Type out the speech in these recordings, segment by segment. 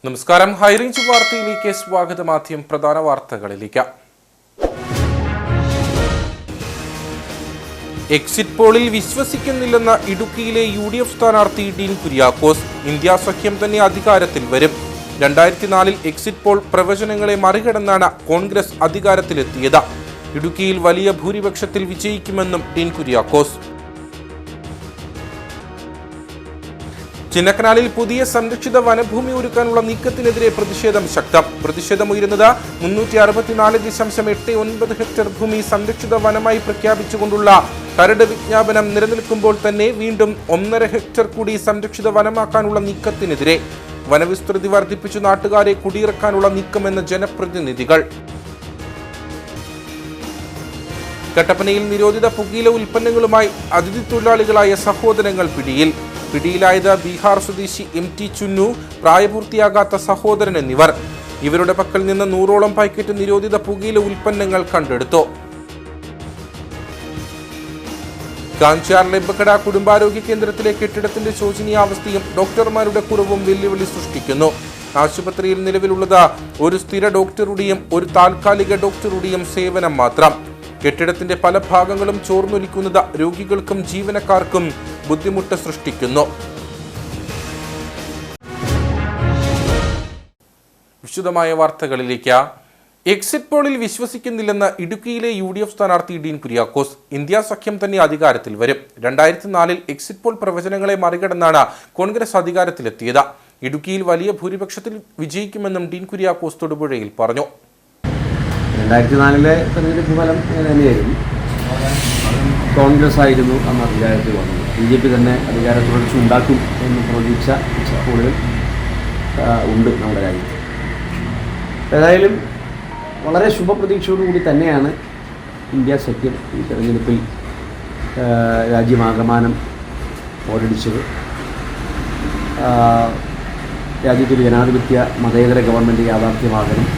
നമസ്കാരം. ഹൈറേഞ്ച് വാർത്തയിലേക്ക് സ്വാഗതം. ആദ്യം പ്രധാന വാർത്തകളിലേക്ക്. എക്സിറ്റ് പോളിൽ വിശ്വസിക്കുന്നില്ലെന്ന ഇടുക്കിയിലെ UDF സ്ഥാനാർത്ഥി ഡീൻ കുര്യാക്കോസ്. ഇന്ത്യ സഖ്യം തന്നെ അധികാരത്തിൽ വരും. 2004 എക്സിറ്റ് പോൾ പ്രവചനങ്ങളെ മറികടന്നാണ് കോൺഗ്രസ് അധികാരത്തിലെത്തിയത്. ഇടുക്കിയിൽ വലിയ ഭൂരിപക്ഷത്തിൽ വിജയിക്കുമെന്നും ഡീൻ കുര്യാക്കോസ്. ചിന്നക്കനാലിൽ പുതിയ സംരക്ഷിത വനഭൂമി ഒരുക്കാനുള്ള നീക്കത്തിനെതിരെ പ്രതിഷേധം ശക്തം. പ്രതിഷേധമുയരുന്നത് 364.89 ഹെക്ടർ ഭൂമി സംരക്ഷിത വനമായി പ്രഖ്യാപിച്ചുകൊണ്ടുള്ള കരട് വിജ്ഞാപനം നിലനിൽക്കുമ്പോൾ തന്നെ വീണ്ടും 1.5 ഹെക്ടർ കൂടി സംരക്ഷിത വനമാക്കാനുള്ള നീക്കത്തിനെതിരെ. വനവിസ്തൃതി വർദ്ധിപ്പിച്ചു നാട്ടുകാരെ കുടിയിറക്കാനുള്ള നീക്കമെന്ന ജനപ്രതിനിധികൾ. കട്ടപ്പനയിൽ നിരോധിത പുകയില ഉൽപ്പന്നങ്ങളുമായി അതിഥി തൊഴിലാളികളായ സഹോദരങ്ങൾ പിടിയിലായത് ബീഹാർ സ്വദേശി MT ചുന്നു, പ്രായപൂർത്തിയാകാത്ത സഹോദരൻ എന്നിവർ. ഇവരുടെ പക്കൽ നിന്ന് 100ഓളം പാക്കറ്റ് നിരോധിത പുകയില ഉൽപ്പന്നങ്ങൾ കണ്ടെടുത്തു. കാഞ്ചാർ ലബക്കട കുടുംബാരോഗ്യ കേന്ദ്രത്തിലെ കെട്ടിടത്തിന്റെ ശോചനീയാവസ്ഥയും ഡോക്ടർമാരുടെ കുറവും വെല്ലുവിളി സൃഷ്ടിക്കുന്നു. ആശുപത്രിയിൽ നിലവിലുള്ളത് ഒരു സ്ഥിര ഡോക്ടറുടെയും ഒരു താൽക്കാലിക ഡോക്ടറുടെയും സേവനം മാത്രം. കെട്ടിടത്തിന്റെ പല ഭാഗങ്ങളും ചോർന്നൊലിക്കുന്നത് രോഗികൾക്കും ജീവനക്കാർക്കും ബുദ്ധിമുട്ട് സൃഷ്ടിക്കുന്നു. വിശദമായ വാർത്തകളിലേക്ക്. എക്സിറ്റ് പോളിൽ വിശ്വസിക്കുന്നില്ലെന്ന് ഇടുക്കിയിലെ UDF സ്ഥാനാർത്ഥി ഡീൻ കുര്യാക്കോസ്. ഇന്ത്യ സഖ്യം തന്നെ അധികാരത്തിൽ വരും. 2004 എക്സിറ്റ് പോൾ പ്രവചനങ്ങളെ മറികടന്നാണ് കോൺഗ്രസ് അധികാരത്തിലെത്തിയത്. ഇടുക്കിയിൽ വലിയ ഭൂരിപക്ഷത്തിൽ വിജയിക്കുമെന്നും ഡീൻ കുര്യാക്കോസ് തൊടുപുഴയിൽ പറഞ്ഞു. 2004 തെരഞ്ഞെടുപ്പ് ഫലം തന്നെയായിരുന്നു. കോൺഗ്രസ് ആയിരുന്നു അന്ന് അധികാരത്തിൽ വന്നത്. BJP തന്നെ അധികാര തുടർച്ച ഉണ്ടാക്കും എന്ന് പ്രതീക്ഷ പോളുകൾ ഉണ്ട് നമ്മുടെ രാജ്യത്ത്. ഏതായാലും വളരെ ശുഭപ്രതീക്ഷയോടുകൂടി തന്നെയാണ് ഇന്ത്യ സഖ്യം ഈ തെരഞ്ഞെടുപ്പിൽ രാജ്യമാകമാനം പോരടിച്ചത്. രാജ്യത്തൊരു ജനാധിപത്യ മതേതര ഗവൺമെൻറ് യാഥാർത്ഥ്യമാകണം.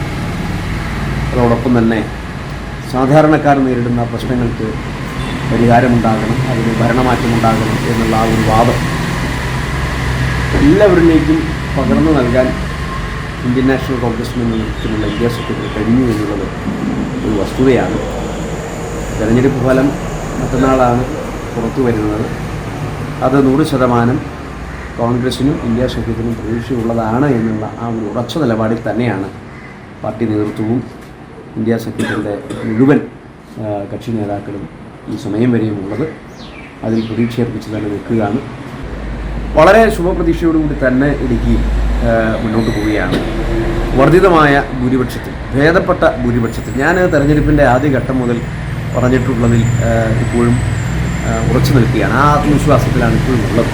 അതോടൊപ്പം തന്നെ സാധാരണക്കാർ നേരിടുന്ന പ്രശ്നങ്ങൾക്ക് പരിഹാരമുണ്ടാകണം, അതിന് ഭരണമാറ്റമുണ്ടാകണം എന്നുള്ള ആ ഒരു വാദം എല്ലാവരിലേക്കും പകർന്നു നൽകാൻ ഇന്ത്യൻ നാഷണൽ കോൺഗ്രസിന് നേതൃത്വത്തിലുള്ള ഇന്ത്യ സഖ്യത്തിന് കഴിഞ്ഞു എന്നുള്ളത് ഒരു വസ്തുതയാണ്. തെരഞ്ഞെടുപ്പ് ഫലം മറ്റന്നാളാണ് പുറത്തു വരുന്നത്. അത് 100% കോൺഗ്രസിനും ഇന്ത്യ സഖ്യത്തിനും പ്രതീക്ഷയുള്ളതാണ് എന്നുള്ള ആ ഒരു ഉറച്ച നിലപാടിൽ തന്നെയാണ് പാർട്ടി നേതൃത്വവും ഇന്ത്യ സഖ്യത്തിൻ്റെ മുഴുവൻ കക്ഷി നേതാക്കളും ഈ സമയം വരെയും ഉള്ളത്. അതിൽ പ്രതീക്ഷയർപ്പിച്ച് തന്നെ നിൽക്കുകയാണ്. വളരെ ശുഭപ്രതീക്ഷയോടുകൂടി തന്നെ ഇടുക്കി മുന്നോട്ട് പോവുകയാണ്. വർദ്ധിതമായ ഭൂരിപക്ഷത്തിൽ, ഭേദപ്പെട്ട ഭൂരിപക്ഷത്തിൽ. ഞാൻ തെരഞ്ഞെടുപ്പിൻ്റെ ആദ്യഘട്ടം മുതൽ പറഞ്ഞിട്ടുള്ളതിൽ ഇപ്പോഴും ഉറച്ചു നിൽക്കുകയാണ്. ആ ആത്മവിശ്വാസത്തിലാണ് ഇപ്പോഴും ഉള്ളത്.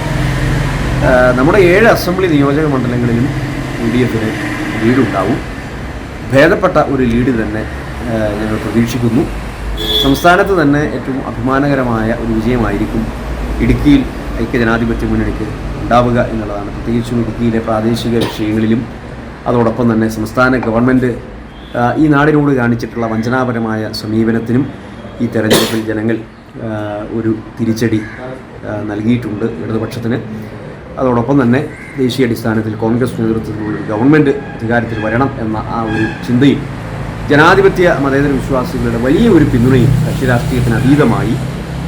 നമ്മുടെ 7 അസംബ്ലി നിയോജക മണ്ഡലങ്ങളിലും UDFന് ലീഡുണ്ടാവും. ഭേദപ്പെട്ട ഒരു ലീഡ് തന്നെ ഞങ്ങൾ പ്രതീക്ഷിക്കുന്നു. സംസ്ഥാനത്ത് തന്നെ ഏറ്റവും അഭിമാനകരമായ ഒരു വിജയമായിരിക്കും ഇടുക്കിയിൽ ഐക്യജനാധിപത്യ മുന്നണിക്ക് ഉണ്ടാവുക എന്നുള്ളതാണ്. പ്രത്യേകിച്ചും ഇടുക്കിയിലെ പ്രാദേശിക വിഷയങ്ങളിലും അതോടൊപ്പം തന്നെ സംസ്ഥാന ഗവൺമെൻറ് ഈ നാടിനോട് കാണിച്ചിട്ടുള്ള വഞ്ചനാപരമായ സമീപനത്തിനും ഈ തെരഞ്ഞെടുപ്പിൽ ജനങ്ങൾ ഒരു തിരിച്ചടി നൽകിയിട്ടുണ്ട് ഇടതുപക്ഷത്തിന്. അതോടൊപ്പം തന്നെ ദേശീയ അടിസ്ഥാനത്തിൽ കോൺഗ്രസ് നേതൃത്വത്തിലുള്ള ഗവൺമെൻറ് അധികാരത്തിൽ വരണം എന്ന ആ ഒരു ചിന്തയും ജനാധിപത്യ മതേതര വിശ്വാസികളുടെ വലിയ ഒരു പിന്തുണയും കക്ഷി രാഷ്ട്രീയത്തിന് അതീതമായി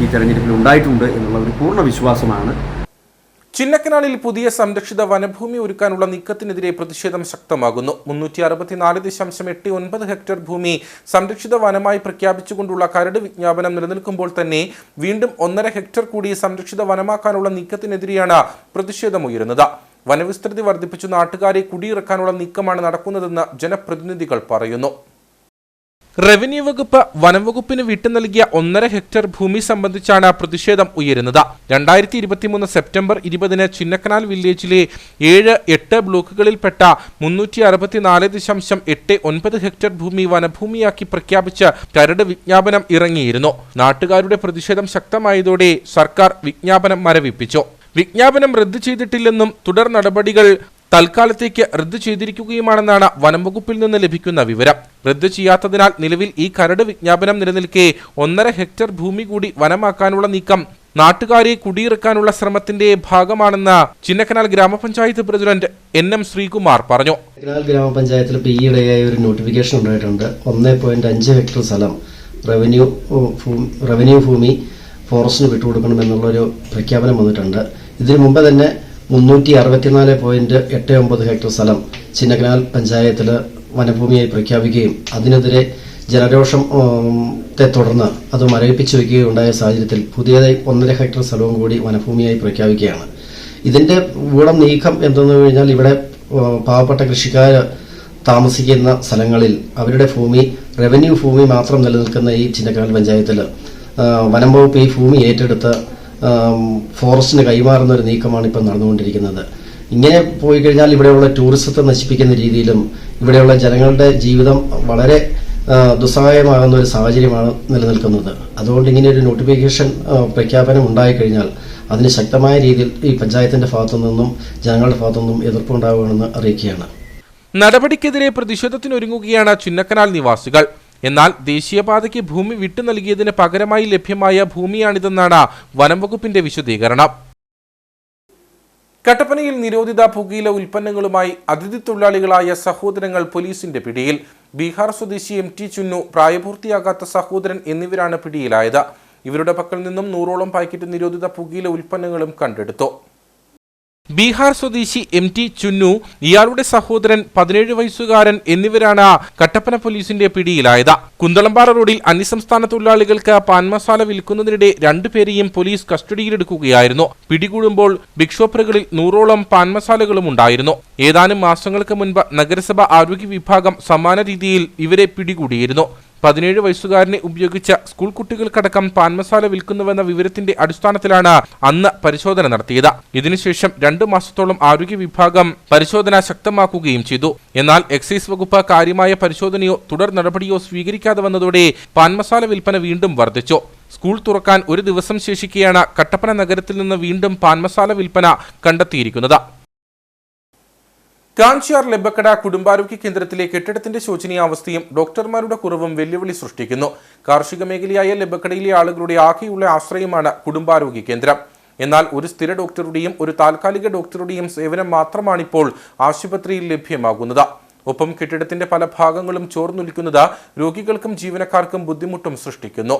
ഈ തെരഞ്ഞെടുപ്പിൽ ഉണ്ടായിട്ടുണ്ട് എന്നുള്ള ഒരു പൂർണ്ണ വിശ്വാസമാണ്. ചിന്നക്കനാലിൽ പുതിയ സംരക്ഷിത വനഭൂമി ഒരുക്കാനുള്ള നീക്കത്തിനെതിരെ പ്രതിഷേധം ശക്തമാകുന്നു. 364.89 ഹെക്ടർ ഭൂമി സംരക്ഷിത വനമായി പ്രഖ്യാപിച്ചുകൊണ്ടുള്ള കരട് വിജ്ഞാപനം നിലനിൽക്കുമ്പോൾ തന്നെ വീണ്ടും 1.5 ഹെക്ടർ കൂടി സംരക്ഷിത വനമാക്കാനുള്ള നീക്കത്തിനെതിരെയാണ് പ്രതിഷേധമുയരുന്നത്. വനവിസ്തൃതി വർദ്ധിപ്പിച്ചു നാട്ടുകാരെ കുടിയിറക്കാനുള്ള നീക്കമാണ് നടക്കുന്നതെന്ന് ജനപ്രതിനിധികൾ പറയുന്നു. റവന്യൂ വകുപ്പ് വനംവകുപ്പിന് വിട്ടു നൽകിയ 1.5 ഹെക്ടർ ഭൂമി സംബന്ധിച്ചാണ് പ്രതിഷേധം ഉയരുന്നത്. 2023 സെപ്റ്റംബർ 20 ചിന്നക്കനാൽ വില്ലേജിലെ 7-8 ബ്ലോക്കുകളിൽപ്പെട്ട 364.89 ഹെക്ടർ ഭൂമി വനഭൂമിയാക്കി പ്രഖ്യാപിച്ച് കരട് വിജ്ഞാപനം ഇറങ്ങിയിരുന്നു. നാട്ടുകാരുടെ പ്രതിഷേധം ശക്തമായതോടെ സർക്കാർ വിജ്ഞാപനം മരവിപ്പിച്ചു. വിജ്ഞാപനം റദ്ദു ചെയ്തിട്ടില്ലെന്നും തുടർ നടപടികൾ തൽക്കാലത്തേക്ക് റദ്ദു ചെയ്തിരിക്കുകയുമാണെന്നാണ് വനംവകുപ്പിൽ നിന്ന് ലഭിക്കുന്ന വിവരം. റദ്ദു ചെയ്യാത്തതിനാൽ നിലവിൽ ഈ കരട് വിജ്ഞാപനം നിലനിൽക്കെ 1.5 ഹെക്ടർ ഭൂമി കൂടി വനമാക്കാനുള്ള നീക്കം നാട്ടുകാരെ കുടിയിറക്കാനുള്ള ശ്രമത്തിന്റെ ഭാഗമാണെന്ന് ചിന്നക്കനാൽ ഗ്രാമപഞ്ചായത്ത് പ്രസിഡന്റ് NM ശ്രീകുമാർ പറഞ്ഞു. ചിന്നക്കനാൽ ഗ്രാമപഞ്ചായത്തിൽ ഈയിടെയായി ഒരു നോട്ടിഫിക്കേഷൻ ഉണ്ടായിട്ടുണ്ട്. 1.5 ഹെക്ടർ സ്ഥലം റവന്യൂ ഭൂമി ഫോറസ്റ്റിന് വിട്ടുകൊടുക്കണമെന്നുള്ളൊരു പ്രഖ്യാപനം വന്നിട്ടുണ്ട്. ഇതിനു മുമ്പ് തന്നെ 364.89 ഹെക്ടർ സ്ഥലം ചിന്നക്കനാൽ പഞ്ചായത്തിൽ വനഭൂമിയായി പ്രഖ്യാപിക്കുകയും അതിനെതിരെ ജനരോഷത്തെ തുടർന്ന് അത് മരവിപ്പിച്ചു വയ്ക്കുകയും ഉണ്ടായ സാഹചര്യത്തിൽ പുതിയതായി 1.5 ഹെക്ടർ സ്ഥലവും കൂടി വനഭൂമിയായി പ്രഖ്യാപിക്കുകയാണ്. ഇതിന്റെ ഗുണം നീക്കം എന്തെന്ന് കഴിഞ്ഞാൽ ഇവിടെ പാവപ്പെട്ട കൃഷിക്കാർ താമസിക്കുന്ന സ്ഥലങ്ങളിൽ അവരുടെ ഭൂമി റവന്യൂ ഭൂമി മാത്രം നിലനിൽക്കുന്ന ഈ ചിന്നക്കനാൽ പഞ്ചായത്തിൽ വനം വകുപ്പ് ഈ ഭൂമി ഏറ്റെടുത്ത് ഫോറസ്റ്റിന് കൈമാറുന്ന ഒരു നീക്കമാണ് ഇപ്പോൾ നടന്നുകൊണ്ടിരിക്കുന്നത്. ഇങ്ങനെ പോയി കഴിഞ്ഞാൽ ഇവിടെയുള്ള ടൂറിസത്തെ നശിപ്പിക്കുന്ന രീതിയിലും ഇവിടെയുള്ള ജനങ്ങളുടെ ജീവിതം വളരെ ദുസ്സഹായമാകുന്ന ഒരു സാഹചര്യമാണ് നിലനിൽക്കുന്നത്. അതുകൊണ്ട് ഇങ്ങനെ ഒരു നോട്ടിഫിക്കേഷൻ പ്രഖ്യാപനം ഉണ്ടായിക്കഴിഞ്ഞാൽ അതിന് ശക്തമായ രീതിയിൽ ഈ പഞ്ചായത്തിന്റെ ഭാഗത്തു നിന്നും ജനങ്ങളുടെ ഭാഗത്തു നിന്നും എതിർപ്പുണ്ടാവുകയാണെന്ന് അറിയിക്കുകയാണ്. നടപടിക്കെതിരെ പ്രതിഷേധത്തിനൊരുങ്ങുകയാണ് ചിന്നക്കനാൽ നിവാസികൾ. എന്നാൽ ദേശീയപാതയ്ക്ക് ഭൂമി വിട്ടു നൽകിയതിന് പകരമായി ലഭ്യമായ ഭൂമിയാണിതെന്നാണ് വനം വകുപ്പിന്റെ വിശദീകരണം. കട്ടപ്പനയിൽ നിരോധിത പുകയില ഉൽപ്പന്നങ്ങളുമായി അതിഥി തൊഴിലാളികളായ സഹോദരങ്ങൾ പോലീസിന്റെ പിടിയിൽ. ബീഹാർ സ്വദേശി MT ചുന്നു, പ്രായപൂർത്തിയാകാത്ത സഹോദരൻ എന്നിവരാണ് പിടിയിലായത്. ഇവരുടെ പക്കൽ നിന്നും 100ഓളം പാക്കറ്റ് നിരോധിത പുകയില ഉൽപ്പന്നങ്ങളും കണ്ടെടുത്തു. ബീഹാർ സ്വദേശി MT ചുന്നു, ഇയാളുടെ സഹോദരൻ 17 വയസ്സുകാരൻ എന്നിവരാണ് കട്ടപ്പന പോലീസിന്റെ പിടിയിലായത്. കുന്തളംപാറ റോഡിൽ അന്യസംസ്ഥാന തൊഴിലാളികൾക്ക് പാൻ മസാല വിൽക്കുന്നതിനിടെ 2 പേരെയും പോലീസ് കസ്റ്റഡിയിലെടുക്കുകയായിരുന്നു. പിടികൂടുമ്പോൾ ബിഗ് ഷോപ്പറുകളിൽ 100ഓളം പാൻ മസാലകളും ഉണ്ടായിരുന്നു. ഏതാനും മാസങ്ങൾക്ക് മുൻപ് നഗരസഭ ആരോഗ്യ വിഭാഗം സമാന രീതിയിൽ ഇവരെ പിടികൂടിയിരുന്നു. 17 വയസ്സുകാരനെ ഉപയോഗിച്ച് സ്കൂൾ കുട്ടികൾക്കടക്കം പാൻ മസാല വിൽക്കുന്നുവെന്ന വിവരത്തിന്റെ അടിസ്ഥാനത്തിലാണ് അന്ന് പരിശോധന നടത്തിയത്. ഇതിനുശേഷം 2 മാസത്തോളം ആരോഗ്യ വിഭാഗം പരിശോധന ശക്തമാക്കുകയും ചെയ്തു. എന്നാൽ എക്സൈസ് വകുപ്പ് കാര്യമായ പരിശോധനയോ തുടർ നടപടിയോ സ്വീകരിക്കാതെ വന്നതോടെ പാൻ മസാല വിൽപ്പന വീണ്ടും വർദ്ധിച്ചു. സ്കൂൾ തുറക്കാൻ 1 ദിവസം ശേഷിക്കെയാണ് കട്ടപ്പന നഗരത്തിൽ നിന്ന് വീണ്ടും പാൻ മസാല വിൽപ്പന കണ്ടെത്തിയിരിക്കുന്നത്. കാഞ്ചിയാർ ലെബക്കട കുടുംബാരോഗ്യ കേന്ദ്രത്തിലെ കെട്ടിടത്തിന്റെ ശോചനീയാവസ്ഥയും ഡോക്ടർമാരുടെ കുറവും വെല്ലുവിളി സൃഷ്ടിക്കുന്നു. കാർഷിക മേഖലയായ ലെബക്കടയിലെ ആളുകളുടെ ആകെയുള്ള ആശ്രയമാണ് കുടുംബാരോഗ്യ കേന്ദ്രം. എന്നാൽ ഒരു സ്ഥിര ഡോക്ടറുടെയും ഒരു താൽക്കാലിക ഡോക്ടറുടെയും സേവനം മാത്രമാണിപ്പോൾ ആശുപത്രിയിൽ ലഭ്യമാകുന്നത്. ഒപ്പം കെട്ടിടത്തിന്റെ പല ഭാഗങ്ങളും ചോർന്നൊലിക്കുന്നത് രോഗികൾക്കും ജീവനക്കാർക്കും ബുദ്ധിമുട്ടും സൃഷ്ടിക്കുന്നു.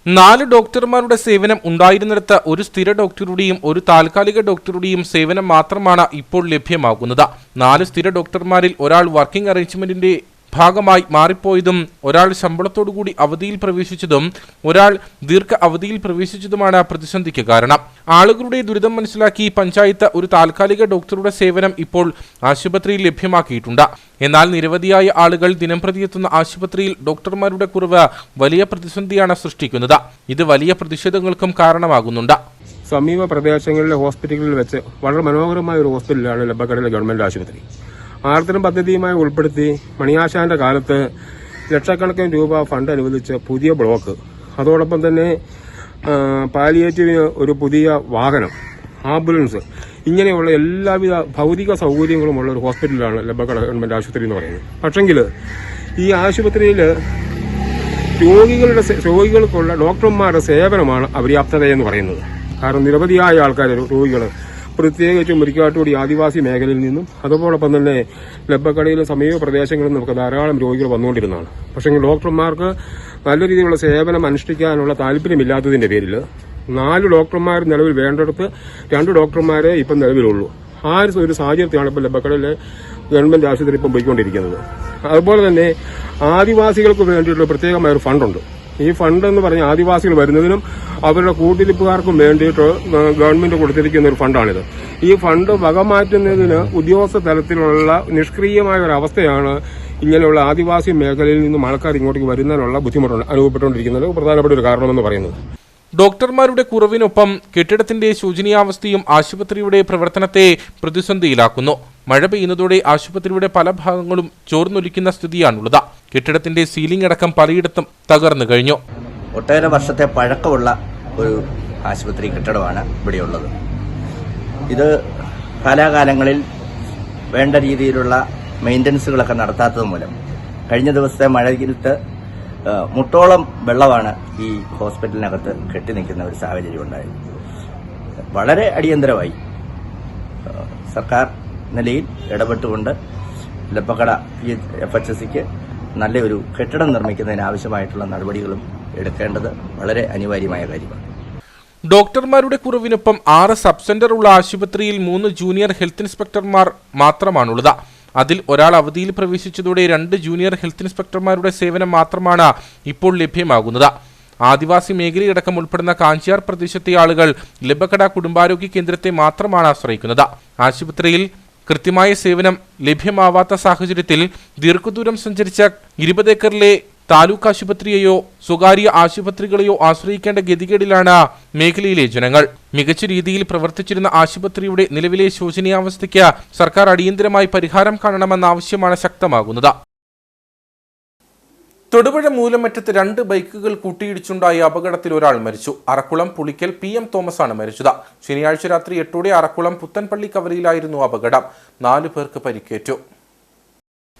4 ഡോക്ടർമാരുടെ സേവനം ഉണ്ടായിരുന്നിടത്ത് ഒരു സ്ഥിര ഡോക്ടറുടെയും ഒരു താൽക്കാലിക ഡോക്ടറുടെയും സേവനം മാത്രമാണ് ഇപ്പോൾ ലഭ്യമാകുന്നത്. 4 സ്ഥിര ഡോക്ടർമാരിൽ ഒരാൾ വർക്കിംഗ് അറേഞ്ച്മെന്റിന്റെ ഭാഗമായി മാറിപ്പോയതും ഒരാൾ ശമ്പളത്തോടുകൂടി അവധിയിൽ പ്രവേശിച്ചതും ഒരാൾ ദീർഘ അവധിയിൽ പ്രവേശിച്ചതുമാണ് പ്രതിസന്ധിക്ക് കാരണം. ആളുകളുടെ ദുരിതം മനസ്സിലാക്കി പഞ്ചായത്ത് ഒരു താൽക്കാലിക ഡോക്ടറുടെ സേവനം ഇപ്പോൾ ആശുപത്രിയിൽ ലഭ്യമാക്കിയിട്ടുണ്ട്. എന്നാൽ നിരവധിയായ ആളുകൾ ദിനംപ്രതി എത്തുന്ന ആശുപത്രിയിൽ ഡോക്ടർമാരുടെ കുറവ് വലിയ പ്രതിസന്ധിയാണ് സൃഷ്ടിക്കുന്നത്. ഇത് വലിയ പ്രതിഷേധങ്ങൾക്കും കാരണമാകുന്നുണ്ട്. സമീപ പ്രദേശങ്ങളിലെ ഹോസ്പിറ്റലുകളിൽ വെച്ച് വളരെ മനോഹരമായ ഒരു ഹോസ്പിറ്റലാണ് ലെബക്കടയിലെ ഗവൺമെന്റ് ആശുപത്രി. ആർത്തനം പദ്ധതിയുമായി ഉൾപ്പെടുത്തി മണിയാശാന്റെ കാലത്ത് ലക്ഷക്കണക്കിന് രൂപ ഫണ്ട് അനുവദിച്ച് പുതിയ ബ്ലോക്ക്, അതോടൊപ്പം തന്നെ പാലിയേറ്റീവിന് ഒരു പുതിയ വാഹനം, ആംബുലൻസ്, ഇങ്ങനെയുള്ള എല്ലാവിധ ഭൗതിക സൗകര്യങ്ങളുമുള്ള ഒരു ഹോസ്പിറ്റലാണ് ലെബക്കട ഗവൺമെന്റ് ആശുപത്രി എന്ന് പറയുന്നത്. പക്ഷെങ്കിൽ ഈ ആശുപത്രിയിൽ രോഗികൾക്കുള്ള ഡോക്ടർമാരുടെ സേവനമാണ് അപര്യാപ്തതയെന്ന് പറയുന്നത്. കാരണം നിരവധിയായ ആൾക്കാർ രോഗികൾ പ്രത്യേകിച്ചും മുരിക്കാട്ടുകൂടി ആദിവാസി മേഖലയിൽ നിന്നും അതോടൊപ്പം തന്നെ ലെബക്കടയിലെ സമീപ പ്രദേശങ്ങളിൽ നമുക്ക് ധാരാളം രോഗികൾ വന്നുകൊണ്ടിരുന്നതാണ്. പക്ഷേ ഡോക്ടർമാർക്ക് നല്ല രീതിയിലുള്ള സേവനം അനുഷ്ഠിക്കാനുള്ള താല്പര്യമില്ലാത്തതിന്റെ പേരിൽ 4 ഡോക്ടർമാർ നിലവിൽ വേണ്ടിടത്ത് 2 ഡോക്ടർമാരെ ഇപ്പം നിലവിലുള്ളൂ. ആ ഒരു സാഹചര്യത്തിലാണ് ഇപ്പോൾ ലെബക്കടയിലെ ഗവൺമെന്റ് ആശുപത്രി ഇപ്പം പോയിക്കൊണ്ടിരിക്കുന്നത്. അതുപോലെ തന്നെ ആദിവാസികൾക്ക് വേണ്ടിയിട്ടുള്ള പ്രത്യേകമായ ഒരു ഫണ്ടുണ്ട്. ഈ ഫണ്ട് എന്ന് പറഞ്ഞാൽ ആദിവാസികൾ വരുന്നതിനും അവരുടെ കൂട്ടിരിപ്പുകാർക്കും വേണ്ടിയിട്ട് ഗവൺമെന്റ് കൊടുത്തിരിക്കുന്ന ഒരു ഫണ്ടാണിത്. ഈ ഫണ്ട് വകമാറ്റുന്നതിന് ഉദ്യോഗസ്ഥ തലത്തിലുള്ള നിഷ്ക്രിയമായ ഒരു അവസ്ഥയാണ് ഇങ്ങനെയുള്ള ആദിവാസി മേഖലയിൽ നിന്നും ആൾക്കാർ ഇങ്ങോട്ടേക്ക് വരുന്നതിനുള്ള ബുദ്ധിമുട്ടുണ്ട് അനുഭവപ്പെട്ടുകൊണ്ടിരിക്കുന്നത് പ്രധാനപ്പെട്ട ഒരു കാരണമെന്ന് പറയുന്നത്. ഡോക്ടർമാരുടെ കുറവിനൊപ്പം കെട്ടിടത്തിന്റെ ശോചനീയാവസ്ഥയും ആശുപത്രിയുടെ പ്രവർത്തനത്തെ പ്രതിസന്ധിയിലാക്കുന്നു. മഴ പെയ്യുന്നതോടെ ആശുപത്രിയുടെ പല ഭാഗങ്ങളും ചോർന്നൊലിക്കുന്ന സ്ഥിതിയാണുള്ളത്. കെട്ടിടത്തിന്റെ സീലിംഗ് അടക്കം പലയിടത്തും തകർന്നു കഴിഞ്ഞു. ഒട്ടേറെ വർഷത്തെ പഴക്കമുള്ള ഒരു ആശുപത്രി കെട്ടിടമാണ് ഇവിടെയുള്ളത്. ഇത് കാലാകാലങ്ങളിൽ വേണ്ട രീതിയിലുള്ള മെയിൻ്റനൻസുകളൊക്കെ നടത്താത്തത് മൂലം കഴിഞ്ഞ ദിവസത്തെ മഴയിലത്ത് മുട്ടോളം വെള്ളമാണ് ഈ ഹോസ്പിറ്റലിനകത്ത് കെട്ടി നിൽക്കുന്ന ഒരു സാഹചര്യം ഉണ്ടായത്. വളരെ അടിയന്തരമായി സർക്കാർ നിലയിൽ ഇടപെട്ടുകൊണ്ട് ലപ്പക്കട FHSക്ക് നല്ലൊരു കെട്ടിടം നിർമ്മിക്കുന്നതിന് ആവശ്യമായിട്ടുള്ള നടപടികളും എടുക്കേണ്ടത് വളരെ അനിവാര്യമായ കാര്യമാണ്. ഡോക്ടർമാരുടെ കുറവിനൊപ്പം 6 സബ് സെന്റർ ഉള്ള ആശുപത്രിയിൽ 3 ജൂനിയർ ഹെൽത്ത് ഇൻസ്പെക്ടർമാർ മാത്രമാണുള്ളത്. അതിൽ ഒരാൾ അവധിയിൽ പ്രവേശിച്ചതോടെ 2 ജൂനിയർ ഹെൽത്ത് ഇൻസ്പെക്ടർമാരുടെ സേവനം മാത്രമാണ് ഇപ്പോൾ ലഭ്യമാകുന്നത്. ആദിവാസി മേഖലയടക്കം ഉൾപ്പെടുന്ന കാഞ്ചിയാർ പ്രദേശത്തെ ആളുകൾ ലബക്കട കുടുംബാരോഗ്യ കേന്ദ്രത്തെ മാത്രമാണ് ആശ്രയിക്കുന്നത്. ആശുപത്രിയിൽ കൃത്യമായ സേവനം ലഭ്യമാവാത്ത സാഹചര്യത്തിൽ ദീർഘദൂരം സഞ്ചരിച്ച 20 ഏക്കറിലെ താലൂക്ക് ആശുപത്രിയെയോ സ്വകാര്യ ആശുപത്രികളെയോ ആശ്രയിക്കേണ്ട ഗതികേടിലാണ് മേഖലയിലെ ജനങ്ങൾ. മികച്ച രീതിയിൽ പ്രവർത്തിച്ചിരുന്ന ആശുപത്രിയുടെ നിലവിലെ ശോചനീയാവസ്ഥയ്ക്ക് സർക്കാർ അടിയന്തരമായി പരിഹാരം കാണണമെന്ന ആവശ്യമാണ് ശക്തമാകുന്നത്. തൊടുപുഴ മൂലമറ്റത്ത് 2 ബൈക്കുകൾ കൂട്ടിയിടിച്ചുണ്ടായ അപകടത്തിൽ ഒരാൾ മരിച്ചു. അറക്കുളം പുളിക്കൽ PM തോമസ് ആണ് മരിച്ചത്. ശനിയാഴ്ച രാത്രി 8 അറക്കുളം പുത്തൻപള്ളി കവലയിലായിരുന്നു അപകടം. 4 പേർക്ക് പരിക്കേറ്റു.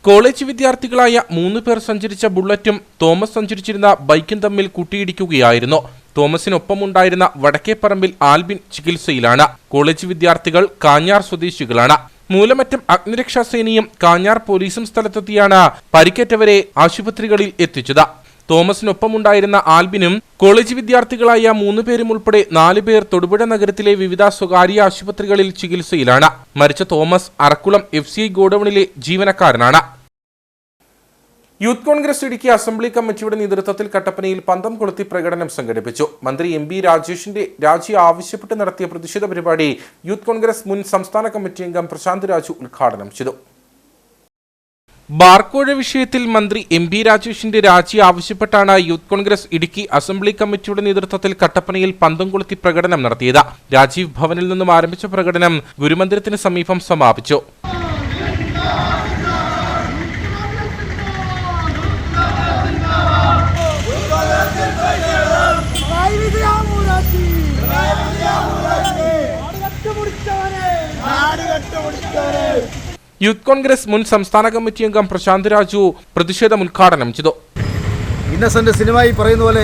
കോളേജ് വിദ്യാർത്ഥികളായ 3 പേർ സഞ്ചരിച്ച ബുള്ളറ്റും തോമസ് സഞ്ചരിച്ചിരുന്ന ബൈക്കും തമ്മിൽ കൂട്ടിയിടിക്കുകയായിരുന്നു. തോമസിനൊപ്പമുണ്ടായിരുന്ന വടക്കേപ്പറമ്പിൽ ആൽബിൻ ചികിത്സയിലാണ്. കോളേജ് വിദ്യാർത്ഥികൾ കാഞ്ഞാർ സ്വദേശികളാണ്. മൂലമറ്റം അഗ്നിരക്ഷാസേനയും കാഞ്ഞാർ പോലീസും സ്ഥലത്തെത്തിയാണ് പരിക്കേറ്റവരെ ആശുപത്രികളിൽ എത്തിച്ചത്. തോമസിനൊപ്പമുണ്ടായിരുന്ന ആൽബിനും കോളേജ് വിദ്യാർത്ഥികളായ 3 പേരും ഉൾപ്പെടെ 4 പേർ തൊടുപുഴ നഗരത്തിലെ വിവിധ സ്വകാര്യ ആശുപത്രികളിൽ ചികിത്സയിലാണ്. മരിച്ച തോമസ് അറക്കുളം FCI ഗോഡൌണിലെ ജീവനക്കാരനാണ്. യൂത്ത് കോൺഗ്രസ് ഇടുക്കി അസംബ്ലി കമ്മിറ്റിയുടെ നേതൃത്വത്തിൽ കട്ടപ്പനയിൽ പന്തം കൊളുത്തി പ്രകടനം സംഘടിപ്പിച്ചു. മന്ത്രി MB രാജേഷിന്റെ രാജി ആവശ്യപ്പെട്ട് നടത്തിയ പ്രതിഷേധ പരിപാടി യൂത്ത് കോൺഗ്രസ് മുൻ സംസ്ഥാന കമ്മിറ്റി അംഗം പ്രശാന്ത് രാജു ഉദ്ഘാടനം ചെയ്തു. ബാർക്കോഴ വിഷയത്തിൽ മന്ത്രി MB രാജേഷിന്റെ രാജി ആവശ്യപ്പെട്ടാണ് യൂത്ത് കോൺഗ്രസ് ഇടുക്കി അസംബ്ലി കമ്മിറ്റിയുടെ നേതൃത്വത്തിൽ കട്ടപ്പനയിൽ പന്തം കൊളുത്തി പ്രകടനം നടത്തിയത്. രാജീവ് ഭവനിൽ നിന്നും ആരംഭിച്ച പ്രകടനം ഗുരുമന്ദിരത്തിന് സമീപം സമാപിച്ചു. യൂത്ത് കോൺഗ്രസ് മുൻ സംസ്ഥാന കമ്മിറ്റി അംഗം പ്രശാന്ത് രാജു പ്രതിഷേധം ഉദ്ഘാടനം ചെയ്തു. ഇന്നസെന്റ് സിനിമയിൽ പറയുന്ന പോലെ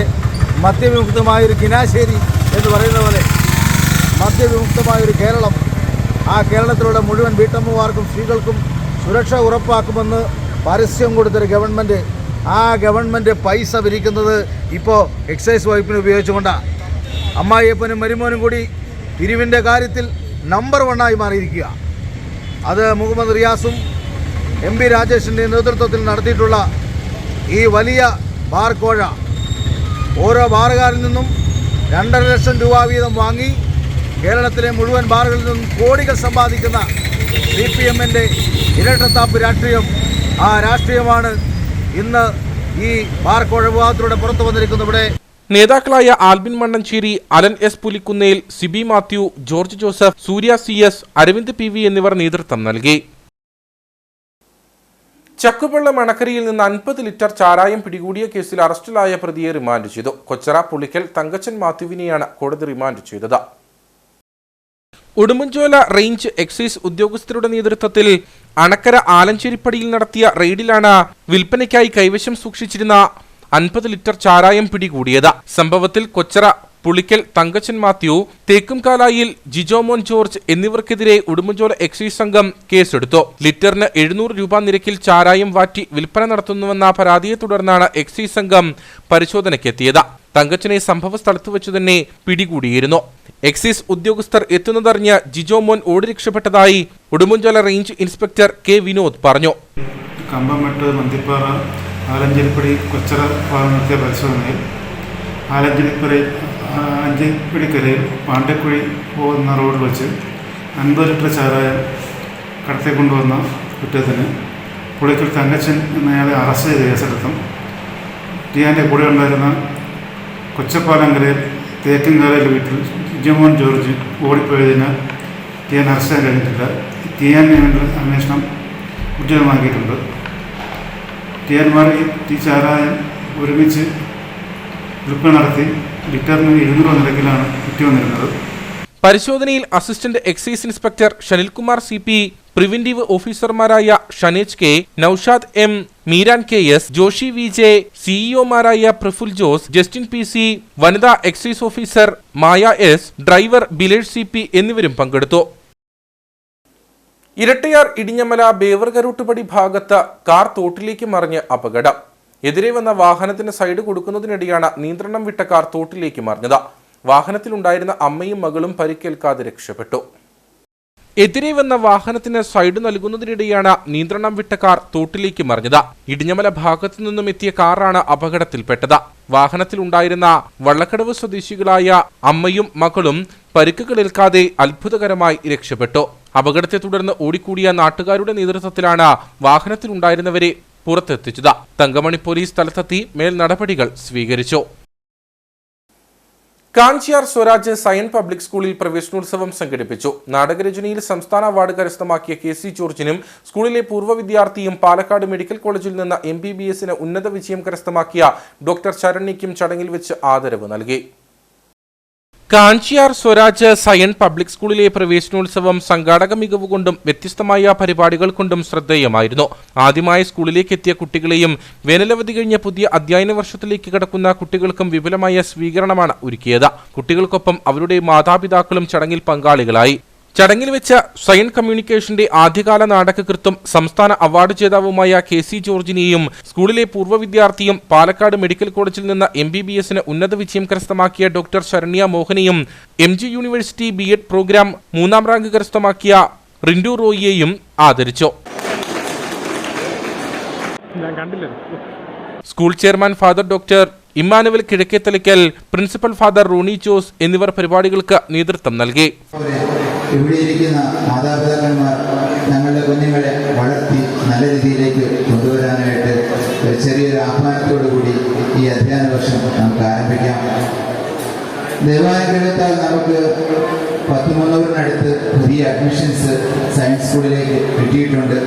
മദ്യവിമുക്തമായൊരു കിനാശ്ശേരി എന്ന് പറയുന്ന പോലെ മദ്യവിമുക്തമായൊരു കേരളം, ആ കേരളത്തിലുള്ള മുഴുവൻ വീട്ടമ്മമാർക്കും സ്ത്രീകൾക്കും സുരക്ഷ ഉറപ്പാക്കുമെന്ന് പരസ്യം കൊടുത്തൊരു ഗവൺമെൻറ്, ആ ഗവൺമെൻറ് പൈസ പിരിക്കുന്നത് ഇപ്പോൾ എക്സൈസ് വകുപ്പിന് ഉപയോഗിച്ചുകൊണ്ടാണ്. അമ്മായിയപ്പനും മരുമോനും കൂടി പിരിവിൻ്റെ കാര്യത്തിൽ നമ്പർ 1 മാറിയിരിക്കുക. അത് മുഹമ്മദ് റിയാസും MB രാജേഷിൻ്റെ നേതൃത്വത്തിൽ നടത്തിയിട്ടുള്ള ഈ വലിയ ബാർ കോഴ ഓരോ ബാറുകാരിൽ നിന്നും 2.5 ലക്ഷം രൂപ വീതം വാങ്ങി കേരളത്തിലെ മുഴുവൻ ബാറുകളിൽ നിന്നും കോടികൾ സമ്പാദിക്കുന്ന CPMൻ്റെ ഇരട്ടത്താപ്പ് രാഷ്ട്രീയം, ആ രാഷ്ട്രീയമാണ് ഇന്ന് ഈ ബാർ കോഴ വിവാദത്തിലൂടെ പുറത്തു വന്നിരിക്കുന്നത്. ഇവിടെ നേതാക്കളായ Albin Mannancheri, Alan S Pulikkunnel, Sibi Mathew, George Joseph, Surya CS, Aravind PV എന്നിവർ നേതൃത്വം നൽകി. ചക്കുപള്ളം അണക്കരയിൽ നിന്ന് 50 ലിറ്റർ ചാരായം പിടികൂടിയ കേസിൽ അറസ്റ്റിലായ പ്രതിയെ റിമാൻഡ് ചെയ്തു. കൊച്ചറ പുളിക്കൽ തങ്കച്ചൻ മാത്യുവിനെയാണ് കോടതി റിമാൻഡ് ചെയ്തത്. ഉടുമ്പൻചോല റേഞ്ച് എക്സൈസ് ഉദ്യോഗസ്ഥരുടെ നേതൃത്വത്തിൽ അണക്കര ആലഞ്ചേരിപ്പടിയിൽ നടത്തിയ റെയ്ഡിലാണ് വിൽപ്പനയ്ക്കായി കൈവശം സൂക്ഷിച്ചിരുന്ന 50 ലിറ്റർ ചാരായം പിടികൂടിയത്. സംഭവത്തിൽ കൊച്ചറ പുളിക്കൽ തങ്കച്ചൻ മാത്യു, തേക്കുംകാലായിൽ ജിജോമോൻ ജോർജ് എന്നിവർക്കെതിരെ ഉടുമ്പൻചോല എക്സൈസ് സംഘം കേസെടുത്തു. ലിറ്ററിന് 700 രൂപ നിരക്കിൽ ചാരായം വാറ്റി വിൽപ്പന നടത്തുന്നുവെന്ന പരാതിയെ തുടർന്നാണ് എക്സൈസ് സംഘം പരിശോധനയ്ക്കെത്തിയത്. തങ്കച്ചനെ സംഭവ സ്ഥലത്ത് വെച്ച് തന്നെ പിടികൂടിയിരുന്നു. എക്സൈസ് ഉദ്യോഗസ്ഥർ എത്തുന്നതറിഞ്ഞ് ജിജോമോൻ ഓടി രക്ഷപ്പെട്ടതായി Udumbanchola range inspector K Vinod പറഞ്ഞു. കമ്പമെട്ട്, മന്തിപ്പാറ, ആലഞ്ചേരിപ്പടി, കൊച്ചറ ഭാഗം നടത്തിയ പരിശോധനയിൽ ആലഞ്ചേരിപ്പടിക്കരയിൽ പാണ്ടക്കുഴി പോകുന്ന റോഡിൽ വെച്ച് 50 ലിറ്റർ ചാരായം കടത്തിക്കൊണ്ടുവന്ന കുറ്റത്തിന് പുളിക്കൽ തങ്കച്ചൻ എന്നയാളെ അറസ്റ്റ് ചെയ്ത് കേസെടുത്തും ടിയാൻ്റെ കൂടെ ഉണ്ടായിരുന്ന കൊച്ചപ്പാലങ്കരയിൽ തേക്കിൻകാലയിൽ വീട്ടിൽ ജിജോമോൻ ജോർജ് ഓടിപ്പോയതിന് ടിയാൻ അറസ്റ്റ് ചെയ്യാൻ കഴിഞ്ഞിട്ടില്ല. ടിയാനെ വേണ്ടി അന്വേഷണം ഉദ്യോഗമാക്കിയിട്ടുണ്ട്. ടിയാന്മാർ ഈ ചാരായം ഒരുമിച്ച് വിൽപ്പന നടത്തി ലിറ്ററിന് 200 നിരക്കിലാണ് വിറ്റ് വന്നിരുന്നത്. പരിശോധനയിൽ assistant excise inspector Shanilkumar CP, preventive ഓഫീസർമാരായ Shanej K, Noushad M, Meeran KS, Joshi VJ, CEOമാരായ പ്രഫുൽ ജോസ്, ജസ്റ്റിൻ PC, വനിതാ excise officer Maya S, driver Bilesh CP എന്നിവരും പങ്കെടുത്തു. ഇരട്ടയാർ ഇടിഞ്ഞമല ബേവർകരൂട്ടുപടി ഭാഗത്ത് കാർ തോട്ടിലേക്ക് മറിഞ്ഞ് അപകടം. എതിരെ വന്ന വാഹനത്തിന് സൈഡ് കൊടുക്കുന്നതിനിടെയാണ് നിയന്ത്രണം വിട്ട കാർ തോട്ടിലേക്ക് മറിഞ്ഞത്. വാഹനത്തിലുണ്ടായിരുന്ന അമ്മയും മകളും പരിക്കേൽക്കാതെ രക്ഷപ്പെട്ടു. എതിരെ വന്ന വാഹനത്തിന് സൈഡ് നൽകുന്നതിനിടെയാണ് നിയന്ത്രണം വിട്ട കാർ തോട്ടിലേക്ക് മറിഞ്ഞത്. ഇടിഞ്ഞമല ഭാഗത്തു നിന്നും എത്തിയ കാറാണ് അപകടത്തിൽപ്പെട്ടത്. വാഹനത്തിലുണ്ടായിരുന്ന വള്ളക്കടവ് സ്വദേശികളായ അമ്മയും മകളും പരിക്കുകളേൽക്കാതെ അത്ഭുതകരമായി രക്ഷപ്പെട്ടു. അപകടത്തെ തുടർന്ന് ഓടിക്കൂടിയ നാട്ടുകാരുടെ നേതൃത്വത്തിലാണ് വാഹനത്തിലുണ്ടായിരുന്നവരെ പുറത്തെത്തിച്ചത്. തങ്കമണി പോലീസ് സ്ഥലത്തെത്തി മേൽ നടപടികൾ സ്വീകരിച്ചു. കാഞ്ചിയാർ സ്വരാജ് സയൻ പബ്ലിക് സ്കൂളിൽ പ്രവേശനോത്സവം സംഘടിപ്പിച്ചു. നാടകരചനയിൽ സംസ്ഥാന അവാർഡ് കരസ്ഥമാക്കിയ KC ജോർജിനും സ്കൂളിലെ പൂർവ്വ വിദ്യാർത്ഥിയും പാലക്കാട് മെഡിക്കൽ കോളേജിൽ നിന്ന് MBBSന് ഉന്നത വിജയം കരസ്ഥമാക്കിയ ഡോക്ടർ ശരണ്യയ്ക്കും ചടങ്ങിൽ വെച്ച് ആദരവ് നൽകി. കാഞ്ചിയാർ സ്വരാജ് സയൻ പബ്ലിക് സ്കൂളിലെ പ്രവേശനോത്സവം സംഘാടക മികവ് കൊണ്ടും വ്യത്യസ്തമായ പരിപാടികൾ കൊണ്ടും ശ്രദ്ധേയമായിരുന്നു. ആദ്യമായി സ്കൂളിലേക്ക് എത്തിയ കുട്ടികളെയും വേനലവധി കഴിഞ്ഞ പുതിയ അധ്യയന വർഷത്തിലേക്ക് കടക്കുന്ന കുട്ടികൾക്കും വിപുലമായ സ്വീകരണമാണ് ഒരുക്കിയത്. കുട്ടികൾക്കൊപ്പം അവരുടെ മാതാപിതാക്കളും ചടങ്ങിൽ പങ്കാളികളായി. ചടങ്ങിൽ വെച്ച് സയൻ കമ്മ്യൂണിക്കേഷന്റെ ആദ്യകാല നാടകകൃത്തും സംസ്ഥാന അവാർഡ് ജേതാവുമായ KC ജോർജിനെയും സ്കൂളിലെ പൂർവ്വ വിദ്യാർത്ഥിയും പാലക്കാട് മെഡിക്കൽ കോളേജിൽ നിന്ന് MBBSന് ഉന്നത വിജയം കരസ്ഥമാക്കിയ ഡോക്ടർ ശരണ്യ മോഹനെയും MG യൂണിവേഴ്സിറ്റി B.Ed പ്രോഗ്രാം 3ാം റാങ്ക് കരസ്ഥമാക്കിയ റിൻഡു റോയിയെയും ആദരിച്ചു. School chairman father doctor Emmanuel Kizhakkethalakkal, principal father Ronnie Jose എന്നിവർ പരിപാടികൾക്ക് നേതൃത്വം നൽകി. ഇവിടെ ഇരിക്കുന്ന മാതാപിതാക്കന്മാർ ഞങ്ങളുടെ കുഞ്ഞുങ്ങളെ വളർത്തി നല്ല രീതിയിലേക്ക് കൊണ്ടുവരാനായിട്ട് ചെറിയൊരു ആഹ്വാനത്തോടുകൂടി ഈ അധ്യയന വർഷം നമുക്ക് ആരംഭിക്കാം. ദൈവാനുഗ്രഹത്താൽ നമുക്ക് 1300-നടുത്ത് പുതിയ അഡ്മിഷൻസ് സയൻസ് സ്കൂളിലേക്ക് കിട്ടിയിട്ടുണ്ട്.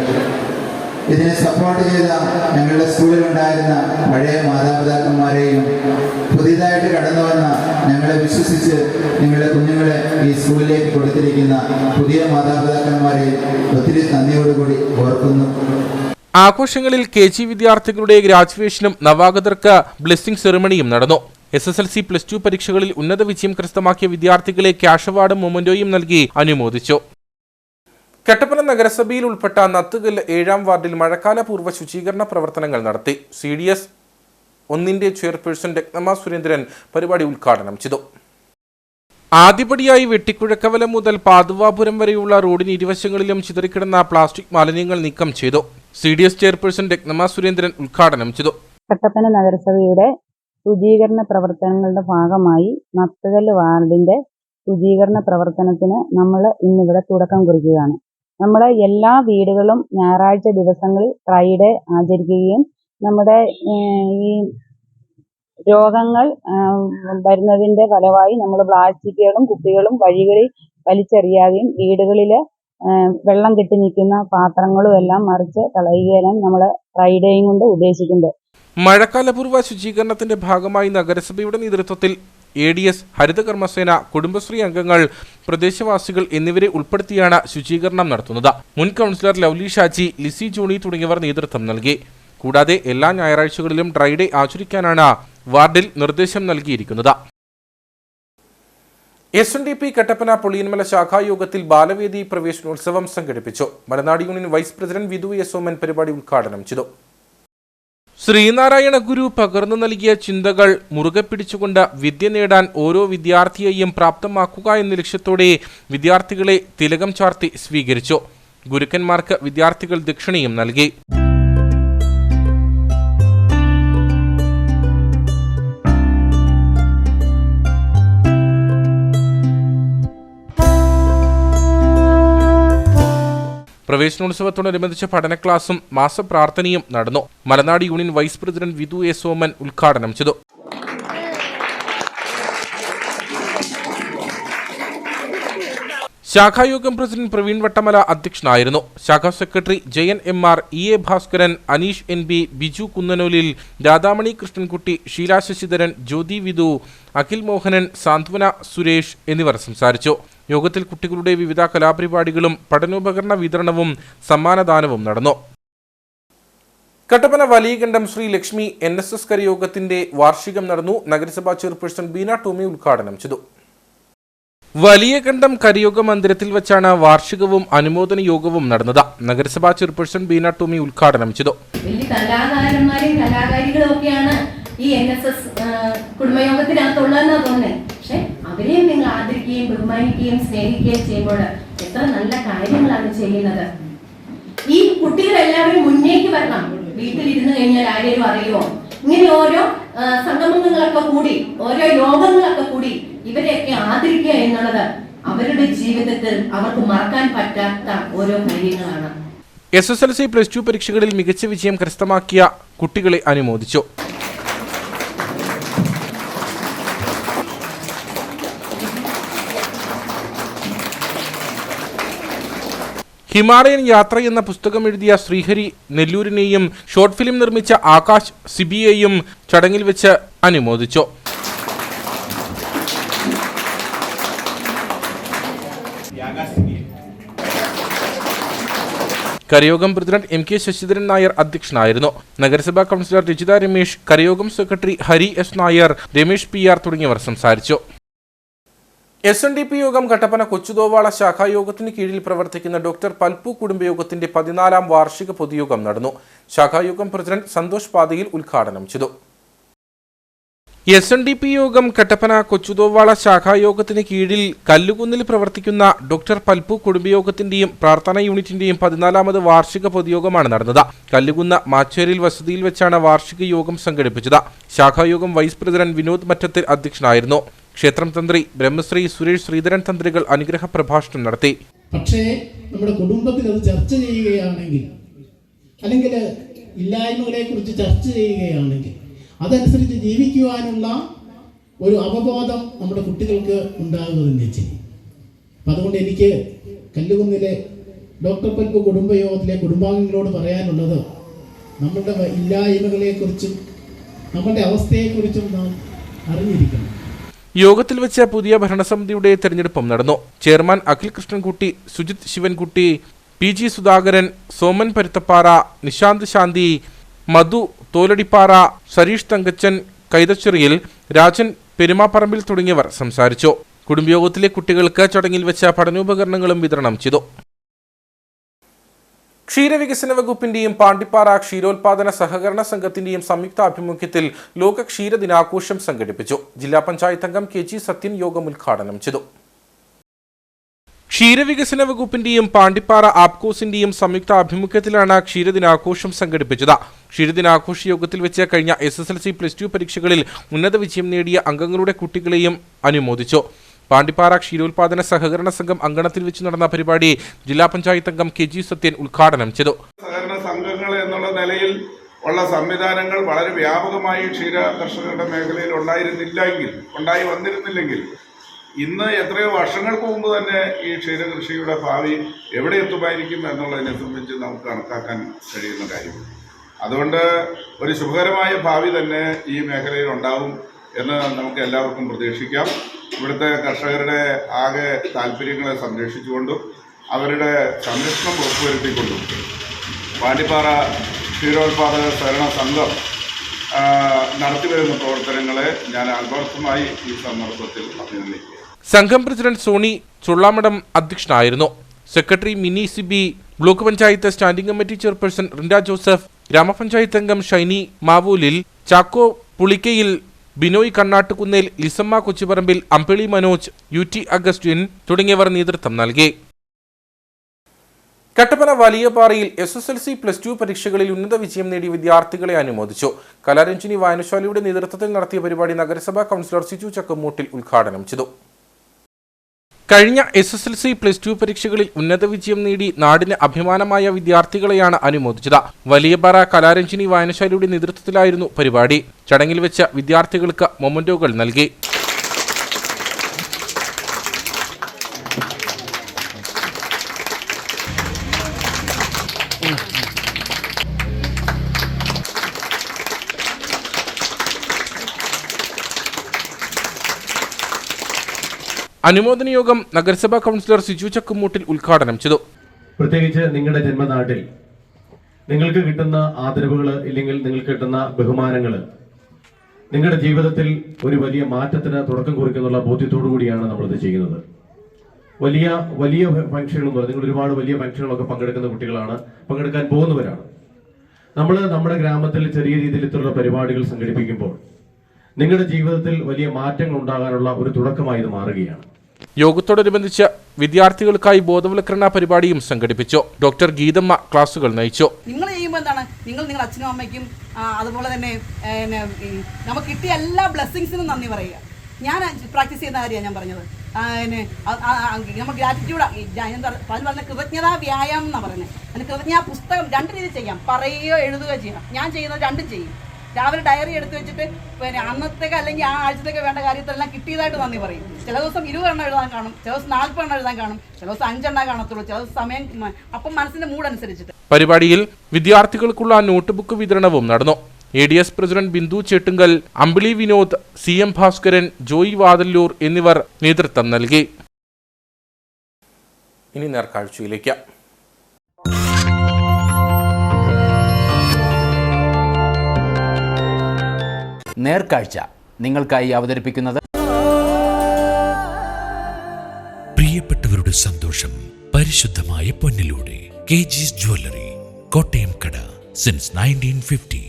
ഇതിനെ സപ്പോർട്ട് ചെയ്ത ഞങ്ങളുടെ സ്കൂളിലുണ്ടായിരുന്ന പഴയ മാതാപിതാക്കന്മാരെയും പുതിയതായിട്ട് കടന്നു വന്ന ഞങ്ങളെ വിശ്വസിച്ച് നിങ്ങളുടെ കുഞ്ഞുങ്ങളെ ഈ സ്കൂളിലേക്ക് കൊടുത്തിരിക്കുന്ന പുതിയ മാതാപിതാക്കന്മാരെയും ഒത്തിരി നന്ദിയോടുകൂടി ഓർക്കുന്നു. ആഘോഷങ്ങളിൽ KG വിദ്യാർത്ഥികളുടെ ഗ്രാജുവേഷനും നവാഗതർക്ക് ബ്ലെസ്സിംഗ് സെറിമണിയും നടന്നു. SSLC +2 പരീക്ഷകളിൽ ഉന്നത വിജയം കരസ്ഥമാക്കിയ വിദ്യാർത്ഥികളെ ക്യാഷ് അവാർഡും മൊമന്റോയും നൽകി അനുമോദിച്ചു. കട്ടപ്പന നഗരസഭയിൽ ഉൾപ്പെട്ട നത്തുകല്ല് 7ാം വാർഡിൽ മഴക്കാല പൂർവ്വ ശുചീകരണ പ്രവർത്തനങ്ങൾ നടത്തി. CDS 1 ചെയർപേഴ്സൺ രത്നമ്മ സുരേന്ദ്രൻ പരിപാടി ഉദ്ഘാടനം ചെയ്തു. ആദ്യപടിയായി വെട്ടിക്കുഴക്കവല മുതൽ പാതുവാപുരം വരെയുള്ള റോഡിന് ഇരുവശങ്ങളിലും ചിതറിക്കിടന്ന പ്ലാസ്റ്റിക് മാലിന്യങ്ങൾ നീക്കം ചെയ്തു. CDS ചെയർപേഴ്സൺ രത്നമ്മ സുരേന്ദ്രൻ ഉദ്ഘാടനം ചെയ്തു. കട്ടപ്പന നഗരസഭയുടെ ശുചീകരണ പ്രവർത്തനങ്ങളുടെ ഭാഗമായി നത്തുകല്ല് വാർഡിന്റെ ശുചീകരണ പ്രവർത്തനത്തിന് നമ്മൾ ഇന്നിവിടെ തുടക്കം കുറിക്കുകയാണ്. നമ്മുടെ എല്ലാ വീടുകളും ഞായറാഴ്ച ദിവസങ്ങളിൽ ഡ്രൈഡേ ആചരിക്കുകയും നമ്മുടെ ഈ രോഗങ്ങൾ വരുന്നതിന്റെ ഫലമായി നമ്മൾ പ്ലാസ്റ്റിക്കുകളും കുപ്പികളും വഴികളിൽ വലിച്ചെറിയാതെയും വീടുകളിൽ വെള്ളം കെട്ടി നിൽക്കുന്ന പാത്രങ്ങളും എല്ലാം മറിച്ച് കളയുകയാണ് നമ്മൾ ഡ്രൈഡേയും കൊണ്ട് ഉദ്ദേശിക്കുന്നത്. മഴക്കാലപൂർവ്വ ശുചീകരണത്തിന്റെ ഭാഗമായി നഗരസഭയുടെ നേതൃത്വത്തിൽ ADS, ഹരിതകർമ്മസേന, കുടുംബശ്രീ അംഗങ്ങൾ, പ്രദേശവാസികൾ എന്നിവരെ ഉൾപ്പെടുത്തിയാണ് ശുചീകരണം നടത്തുന്നത്. മുൻ കൗൺസിലർ ലവ്ലി ഷാജി, ലിസി ജോണി തുടങ്ങിയവർ നേതൃത്വം നൽകി. കൂടാതെ എല്ലാ ഞായറാഴ്ചകളിലും ഡ്രൈഡേ ആചരിക്കാനാണ് വാർഡിൽ നിർദ്ദേശം നൽകിയിരിക്കുന്നത്. SNDP കട്ടപ്പന പൊളിയന്മല ശാഖായോഗത്തിൽ ബാലവേദി പ്രവേശനോത്സവം സംഘടിപ്പിച്ചു. Malanad union vice president Vidhu S Soman പരിപാടി ഉദ്ഘാടനം ചെയ്തു. ശ്രീനാരായണ ഗുരു പകർന്നു നൽകിയ ചിന്തകൾ മുറുകെ പിടിച്ചുകൊണ്ട് വിദ്യ നേടാൻ ഓരോ വിദ്യാർത്ഥിയെയും പ്രാപ്തമാക്കുക എന്ന ലക്ഷ്യത്തോടെ വിദ്യാർത്ഥികളെ തിലകം ചാർത്തി സ്വീകരിച്ചു. ഗുരുക്കന്മാർക്ക് വിദ്യാർത്ഥികൾ ദക്ഷിണയും നൽകി. പ്രവേശനോത്സവത്തോടനുബന്ധിച്ച് പഠന ക്ലാസും മാസപ്രാർത്ഥനയും നടന്നു. Malanad union vice president Vidhu S Soman ഉദ്ഘാടനം ചെയ്തു. ശാഖായോഗം പ്രസിഡന്റ് പ്രവീൺ വട്ടമല അധ്യക്ഷനായിരുന്നു. ശാഖാ secretary Jayan MR, EA Bhaskaran, Aneesh NB, Biju Kunnanoolil, Radhamani Krishnankutty, Sheela Sasidharan, Jyothi Vidhu, Akhil Mohanan, Santhwana Suresh എന്നിവർ സംസാരിച്ചു. യോഗത്തിൽ കുട്ടികളുടെ വിവിധ കലാപരിപാടികളും പഠനോപകരണ വിതരണവും സമ്മാനദാനവും നടന്നു. കട്ടപ്പന വലിയകണ്ഠം ശ്രീ ലക്ഷ്മി NSS കരയോഗത്തിന്റെ വാർഷികം നടന്നു. നഗരസഭാ ചെയർപേഴ്സൺ ബീന ടോമി ഉദ്ഘാടനം ചെയ്തു. വലിയകണ്ഠം കരയോഗ മന്ദിരത്തിൽ വെച്ചാണ് വാർഷികവും അനുമോദന യോഗവും നടന്നത്. നഗരസഭാ ചെയർപേഴ്സൺ ബീന ടോമി ഉദ്ഘാടനം ചെയ്തു. വലിയ കലാകാരന്മാരും കലാകാരികളും ഒക്കെയാണ് ഈ NSS കുടുംബയോഗത്തിനകത്തുള്ളതെന്നാ തോന്നുന്നത്. പക്ഷെ അവരെയും നിങ്ങൾ ആദരിക്കുകയും ബഹുമാനിക്കുകയും സ്നേഹിക്കുകയും ചെയ്യുമ്പോൾ എത്ര നല്ല കാര്യങ്ങളാണ് ചെയ്യുന്നത്. ഈ കുട്ടികളെല്ലാവരും മുന്നേക്ക് വരണം. വീട്ടിലിരുന്ന് കഴിഞ്ഞാൽ ആരെയും അറിയുമോ? ഇങ്ങനെ ഓരോ സംഗമങ്ങളൊക്കെ കൂടി, ഓരോ യോഗങ്ങളൊക്കെ കൂടി ഇവരെയൊക്കെ ആദരിക്കുക എന്നുള്ളത് അവരുടെ ജീവിതത്തിൽ അവർക്ക് മറക്കാൻ പറ്റാത്ത ഓരോ കാര്യങ്ങളാണ്. SSLC +2 പരീക്ഷകളിൽ മികച്ച വിജയം കരസ്ഥമാക്കിയ കുട്ടികളെ അനുമോദിച്ചു. ഹിമാലയൻ യാത്ര എന്ന പുസ്തകം എഴുതിയ ശ്രീഹരി നെല്ലൂരിനെയും ഷോർട്ട് ഫിലിം നിർമ്മിച്ച ആകാശ് സിബിയെയും ചടങ്ങിൽ വെച്ച് അനുമോദിച്ചു. കരയോഗം പ്രസിഡന്റ് MK ശശിധരൻ നായർ അധ്യക്ഷനായിരുന്നു. നഗരസഭാ കൗൺസിലർ രജിത രമേശ്, കരയോഗം secretary Hari S Nair, Ramesh PR തുടങ്ങിയവർ സംസാരിച്ചു. SNDP യോഗം കട്ടപ്പന കൊച്ചുതോവാള ശാഖായോഗത്തിന് കീഴിൽ പ്രവർത്തിക്കുന്ന ഡോക്ടർ പൽപ്പു കുടുംബയോഗത്തിന്റെ 14ാം വാർഷിക പൊതുയോഗം നടന്നു. ശാഖായോഗം പ്രസിഡന്റ് സന്തോഷ് പാതയിൽ ഉദ്ഘാടനം ചെയ്തു. SNDP യോഗം കട്ടപ്പന കൊച്ചുതോവാള ശാഖായോഗത്തിന് കീഴിൽ കല്ലുകുന്നിൽ പ്രവർത്തിക്കുന്ന ഡോക്ടർ പൽപ്പു കുടുംബയോഗത്തിന്റെയും പ്രാർത്ഥനാ യൂണിറ്റിന്റെയും 14ാമത് വാർഷിക പൊതുയോഗമാണ് നടന്നത്. കല്ലുകുന്ന മാച്ചേരിൽ വസതിയിൽ വെച്ചാണ് വാർഷിക യോഗം സംഘടിപ്പിച്ചത്. ശാഖായോഗം വൈസ് പ്രസിഡന്റ് വിനോദ് മറ്റത്തിൽ അധ്യക്ഷനായിരുന്നു. ക്ഷേത്രം തന്ത്രി ബ്രഹ്മശ്രീ സുരേഷ് ശ്രീധരൻ തന്ത്രികൾ അനുഗ്രഹ പ്രഭാഷണം നടത്തി. പക്ഷേ നമ്മുടെ കുടുംബത്തിൽ അത് ചർച്ച ചെയ്യുകയാണെങ്കിൽ, അല്ലെങ്കിൽ ഇല്ലായ്മകളെ കുറിച്ച് ചർച്ച ചെയ്യുകയാണെങ്കിൽ അതനുസരിച്ച് ജീവിക്കുവാനുള്ള ഒരു അവബോധം നമ്മുടെ കുട്ടികൾക്ക് ഉണ്ടാകുക തന്നെ ചെയ്യും. അപ്പം അതുകൊണ്ട് എനിക്ക് കല്ലുകുന്നിലെ ഡോക്ടർ പൽപ്പു കുടുംബയോഗത്തിലെ കുടുംബാംഗങ്ങളോട് പറയാനുള്ളത്, നമ്മളുടെ ഇല്ലായ്മകളെക്കുറിച്ചും നമ്മളുടെ അവസ്ഥയെക്കുറിച്ചും നാം അറിഞ്ഞിരിക്കണം. യോഗത്തിൽ വെച്ച് പുതിയ ഭരണസമിതിയുടെ തെരഞ്ഞെടുപ്പും നടന്നു. ചെയർമാൻ അഖിൽ കൃഷ്ണൻകുട്ടി, സുജിത് ശിവൻകുട്ടി, PG സുധാകരൻ, സോമൻ പരുത്തപ്പാറ, നിശാന്ത് ശാന്തി, മധു തോലടിപ്പാറ, സരീഷ് തങ്കച്ചൻ കൈതച്ചെറിയിൽ, രാജൻ പെരുമാപ്പറമ്പിൽ തുടങ്ങിയവർ സംസാരിച്ചു. കുടുംബയോഗത്തിലെ കുട്ടികൾക്ക് ചടങ്ങിൽ വെച്ച പഠനോപകരണങ്ങളും വിതരണം ചെയ്തു. ക്ഷീരവികസന വകുപ്പിന്റെയും പാണ്ടിപ്പാറ ക്ഷീരോത്പാദന സഹകരണ സംഘത്തിന്റെയും സംയുക്താഭിമുഖ്യത്തിൽ ലോക ക്ഷീര ദിനാഘോഷം സംഘടിപ്പിച്ചു. ജില്ലാ പഞ്ചായത്ത് അംഗം KG സത്യൻ യോഗം ഉദ്ഘാടനം ചെയ്തു. ക്ഷീരവികസന വകുപ്പിന്റെയും പാണ്ടിപ്പാറ ആപ്കോസിന്റെയും സംയുക്ത ആഭിമുഖ്യത്തിലാണ് ക്ഷീരദിനാഘോഷം സംഘടിപ്പിച്ചത്. ക്ഷീരദിനാഘോഷ യോഗത്തിൽ വെച്ച് കഴിഞ്ഞ SSLC +2 പരീക്ഷകളിൽ ഉന്നത വിജയം നേടിയ അംഗങ്ങളുടെ കുട്ടികളെയും അനുമോദിച്ചു. പാണ്ടിപ്പാറ ക്ഷീരോത്പാദന സഹകരണ സംഘം അങ്കണത്തിൽ വെച്ച് നടന്ന പരിപാടി ജില്ലാ പഞ്ചായത്ത് അംഗം KG സത്യൻ ഉദ്ഘാടനം ചെയ്തു. സഹകരണ സംഘങ്ങൾ എന്നുള്ള നിലയിൽ ഉള്ള സംവിധാനങ്ങൾ വളരെ വ്യാപകമായി ക്ഷീര കർഷകരുടെ മേഖലയിൽ ഉണ്ടായി വന്നിരുന്നില്ലെങ്കിൽ ഇന്ന് എത്രയോ വർഷങ്ങൾക്ക് മുമ്പ് തന്നെ ഈ ക്ഷീരകൃഷിയുടെ ഭാവി എവിടെ എത്തുമായിരിക്കും എന്നുള്ളതിനെ സംബന്ധിച്ച് നമുക്ക് കണക്കാക്കാൻ കഴിയുന്ന കാര്യം. അതുകൊണ്ട് ഒരു ശുഭകരമായ ഭാവി തന്നെ ഈ മേഖലയിൽ ഉണ്ടാവും എന്ന് നമുക്ക് എല്ലാവർക്കും പ്രതീക്ഷിക്കാം. ഇവിടുത്തെ കർഷകരുടെ ആകെ താല്പര്യങ്ങളെ സംരക്ഷിച്ചുകൊണ്ടും അവരുടെ സംരക്ഷണം ഉറപ്പുവരുത്തിക്കൊണ്ടും പാണ്ടിപ്പാറ ക്ഷീരോത്പാദക സഹകരണ സംഘം നടത്തിവരുന്ന പ്രവർത്തനങ്ങളെ ഞാൻ ആത്മാർത്ഥമായി ഈ സന്ദർഭത്തിൽ അഭിനന്ദിക്കുന്നു. സംഘം പ്രസിഡന്റ് സോണി ചുള്ളാമഠം അധ്യക്ഷനായിരുന്നു. Secretary Mini Sibi, block panchayat standing committee chairperson Rinda Joseph, ഗ്രാമപഞ്ചായത്ത് അംഗം ഷൈനി മാവൂലിൽ, ചാക്കോ പുളിക്കയിൽ, ബിനോയ് കണ്ണാട്ടുകുന്നേൽ, ലിസമ്മ കൊച്ചുപറമ്പിൽ, അമ്പിളി മനോജ്, UT അഗസ്റ്റിൻ തുടങ്ങിയവർ നേതൃത്വം നൽകി. കട്ടപ്പന വലിയപാറയിൽ SSLC +2 പരീക്ഷകളിൽ ഉന്നത വിജയം നേടിയ വിദ്യാർത്ഥികളെ അനുമോദിച്ചു. കലാരഞ്ജിനി വായനശാലയുടെ നേതൃത്വത്തിൽ നടത്തിയ പരിപാടി നഗരസഭാ കൗൺസിലർ സിജു ചക്കമ്മൂട്ടിൽ ഉദ്ഘാടനം ചെയ്തു. കഴിഞ്ഞ SSLC +2 പരീക്ഷകളിൽ ഉന്നത വിജയം നേടി നാടിന് അഭിമാനമായ വിദ്യാർത്ഥികളെയാണ് അനുമോദിച്ചത്. വലിയപാറ കലാരഞ്ജിനി വായനശാലയുടെ നേതൃത്വത്തിലായിരുന്നു പരിപാടി. ചടങ്ങിൽ വെച്ച് വിദ്യാർത്ഥികൾക്ക് മൊമന്റോകൾ നൽകി. അനുമോദന യോഗം നഗരസഭാ കൗൺസിലർ സിജു ചക്കുമൂട്ടിൽ ഉദ്ഘാടനം ചെയ്തു. പ്രത്യേകിച്ച് നിങ്ങളുടെ ജന്മനാട്ടിൽ നിങ്ങൾക്ക് കിട്ടുന്ന ആദരവുകൾ ഇല്ലെങ്കിൽ നിങ്ങൾക്ക് കിട്ടുന്ന ബഹുമാനങ്ങൾ നിങ്ങളുടെ ജീവിതത്തിൽ ഒരു വലിയ മാറ്റത്തിന് തുടക്കം കുറിക്കുന്നുള്ള ബോധ്യത്തോടു കൂടിയാണ് നമ്മളിത് ചെയ്യുന്നത്. വലിയ വലിയ ഫംഗ്ഷനുകൾ, നിങ്ങൾ ഒരുപാട് വലിയ ഫംഗ്ഷനുകളൊക്കെ പങ്കെടുക്കുന്ന കുട്ടികളാണ്, പങ്കെടുക്കാൻ പോകുന്നവരാണ്. നമ്മൾ നമ്മുടെ ഗ്രാമത്തിൽ ചെറിയ രീതിയിൽ ഇത്തരമുള്ള പരിപാടികൾ സംഘടിപ്പിക്കുമ്പോൾ നിങ്ങളുടെ ജീവിതത്തിൽ വലിയ മാറ്റങ്ങൾ ഉണ്ടാകാനുള്ള ഒരു തുടക്കമായി ഇത് മാറുകയാണ്. യോഗത്തോടനുബന്ധിച്ച് വിദ്യാർത്ഥികൾക്കായി ബോധവൽക്കരണ പരിപാടിയും സംഘടിപ്പിച്ചു. ഡോക്ടർ ഗീതമ്മ ക്ലാസുകൾ നയിച്ചു. നിങ്ങൾ ചെയ്യുമ്പോൾ എന്താണ്, നിങ്ങളുടെ അച്ഛനും അമ്മയ്ക്കും അതുപോലെ തന്നെ നമുക്ക് കിട്ടിയ എല്ലാ ബ്ലെസ്സിങ്സിനും നന്ദി പറയുക. ഞാൻ പ്രാക്ടീസ് ചെയ്യുന്ന കാര്യമാണ് ഞാൻ പറഞ്ഞത്. നമ്മൾ ഗ്രാറ്റിറ്റ്യൂഡ് പറഞ്ഞ കൃതജ്ഞതാ വ്യായാമം എന്നാണ് പറയുന്നത്. അതിന് കൃതജ്ഞതാ പുസ്തകം 2 രീതി ചെയ്യാം, പറയുകയോ എഴുതുകയോ ചെയ്യാം. ഞാൻ ചെയ്യുന്നത് 2 ചെയ്യും. രാവിലെ ഡയറി എടുത്ത് വെച്ചിട്ട് അന്നത്തേക്ക് അല്ലെങ്കിൽ ആ ആഴ്ചത്തേക്ക് വേണ്ട കാര്യത്തിലെല്ലാം കിട്ടിയതായിട്ട് നന്ദി പറയും. ചില ദിവസം 20 എണ്ണം എഴുതാൻ കാണും, ചില ദിവസം 40 എണ്ണം എഴുതാൻ കാണും, ചില ദിവസം 5 എണ്ണം കാണത്തുള്ളൂ, ചില ദിവസം സമയം. അപ്പം മനസ്സിന്റെ മൂഡ് അനുസരിച്ചിട്ട്. പരിപാടിയിൽ വിദ്യാർത്ഥികൾക്കുള്ള നോട്ട്ബുക്ക് വിതരണവും നടന്നു. ADS പ്രസിഡന്റ് ബിന്ദു ചേട്ടുങ്കൽ, അമ്പിളി വിനോദ്, CM ഭാസ്കരൻ, ജോയി വാതല്ലൂർ എന്നിവർ നേതൃത്വം നൽകി. ഇനി നേർക്കാഴ്ചയിലേക്ക്. നേർക്കാഴ്ച നിങ്ങൾക്കായി അവതരിപ്പിക്കുന്നത് പ്രിയപ്പെട്ടവരുടെ സന്തോഷം പരിശുദ്ധമായ പൊന്നിലൂടെ KG's ജ്വല്ലറി, കോട്ടയം കട, സിൻസ് 1950.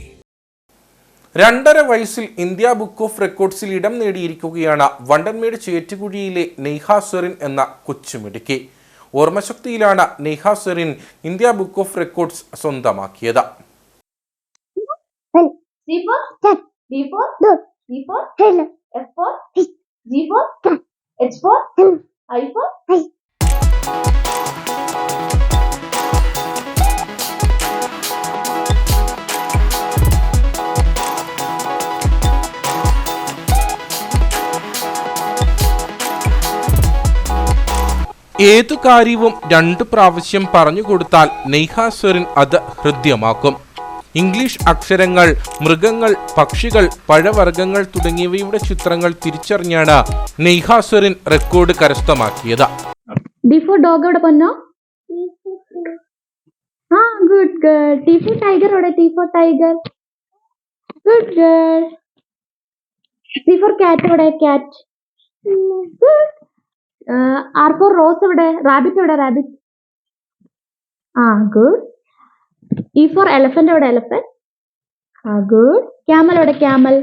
2.5 വയസ്സിൽ ഇന്ത്യ ബുക്ക് ഓഫ് റെക്കോർഡ്സിൽ ഇടം നേടിയിരിക്കുകയാണ് വണ്ടൻമേട് ചേറ്റുകുഴിയിലെ നെയ്ഹ സെറിൻ എന്ന കൊച്ചുമിടുക്കി. ഓർമ്മശക്തിയിലാണ് Neyha Serin India book of records സ്വന്തമാക്കിയത്. D for dog, E for hen, F for fish, G for cat, H for hen, I for ice. ഏതു കാര്യവും 2 പ്രാവശ്യം പറഞ്ഞുകൊടുത്താൽ നെയ്ഹ സെറിൻ അത് ഹൃദ്യമാക്കും. ഇംഗ്ലീഷ് അക്ഷരങ്ങൾ, മൃഗങ്ങൾ, പക്ഷികൾ, പഴവർഗ്ഗങ്ങൾ തുടങ്ങിയവയുടെ ചിത്രങ്ങൾ തിരിച്ചറിഞ്ഞാണ് നെയ്ഹ സെറിൻ റെക്കോർഡ് കരസ്ഥമാക്കിയത്. D for dog oda panna? Good girl. T for tiger oda, T for tiger. Good girl. C for cat oda, cat. Good. R for rose oda, rabbit oda, rabbit. Good. E for elephant oda, elephant. Good. Camel oda, camel.